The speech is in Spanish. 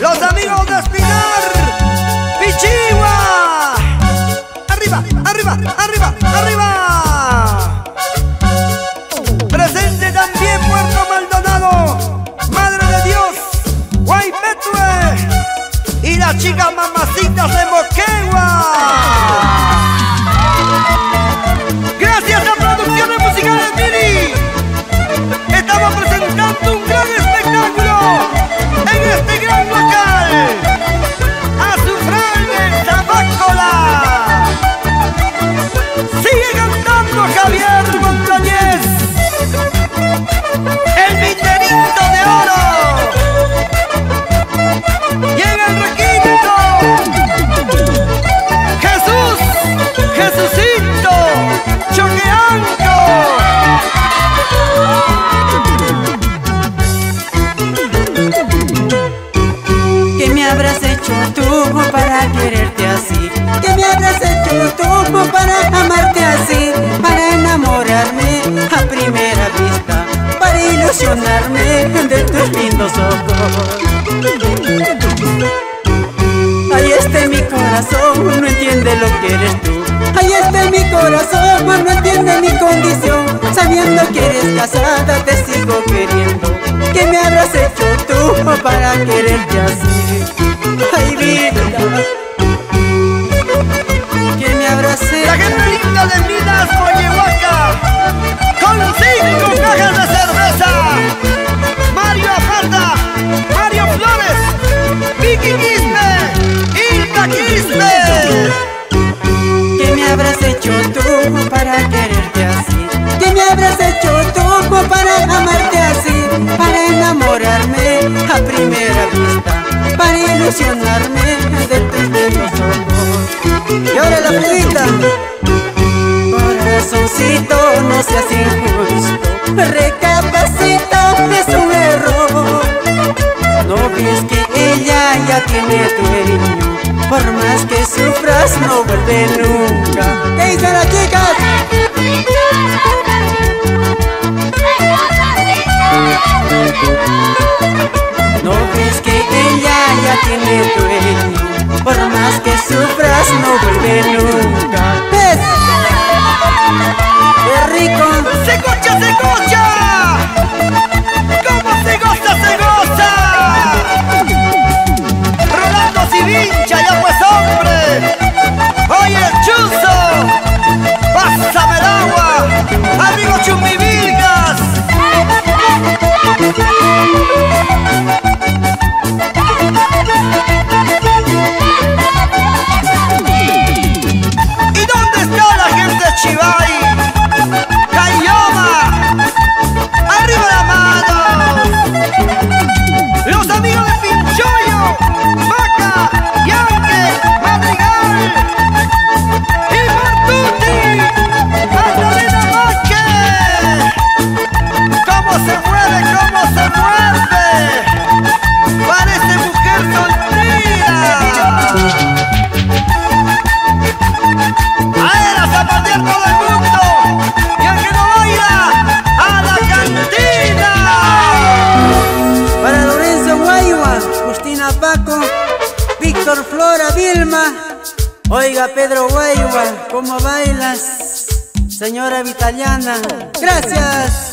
Los amigos de Espinar, Pichigua. Arriba, arriba, arriba, arriba. Presente también Puerto Maldonado, Madre de Dios, Guaypetue y las chicas mamacitas de Moquegua. Gracias a Producciones Musicales Mini, estamos presentando un gran espectáculo en este gran local. Azufrán en Tabácola. Sigue cantando Javier Montañez, el Minderito de Oro. Y en el requinto, Jesús, Jesucito, Choqueanco. ¿Qué me habrás hecho tú para quererte así? ¿Qué me habrás hecho tú para amarte así? Para enamorarme a primera vista, para ilusionarme de tus lindos ojos. Ahí está mi corazón, no entiende lo que eres tú. Ahí está mi corazón, no entiende mi condición. Sabiendo que eres casada te sigo queriendo. ¿Qué me habrás hecho tú para quererte así? Ay, vida, ¿qué me habrás hecho? La gente linda de Minas, Coyehuaca, con 5 cajas de cerveza. Mario Aparta, Mario Flores, Vicky Quisme, Hilda Quisme. ¿Qué me habrás hecho tú para quererte así? ¿Qué me habrás hecho tú para amarte así? Para enamorarme a primera vista, para ilusionarme de tus lindos ojos. Y ahora la pedita. Corazoncito, no seas injusto, recapacita, es un error. ¿No ves que ella ya tiene dueño? Por más que sufras no vuelve nunca. ¿Qué dicen las chicas? ¿No ves que ella ya tiene dueño? Por más que sufras no vuelve nunca. ¿Ves? ¡Qué rico! ¡Se escucha, se escucha! ¡Cómo se goza, se goza! Rolando Sivincha, ya pues hombre. Oye el chuzo, pásame el agua, amigo Chumbivilgas. ¿Y dónde está la gente de Chivay? Cayoma, arriba la mano. Los amigos de Pinchoyo, Vaca, Yanque, Madrigal y Martuti, Magdalena Vázquez. ¿Cómo se mueve? ¿Cómo se mueve? Parece mujer soltera. A él a zapatear todo el mundo. Y el que no baila, a la cantina. Para Lorenzo Guayua, Justina Paco, Víctor Flora Vilma. Oiga Pedro Guayua, ¿cómo bailas? Señora Vitaliana, gracias.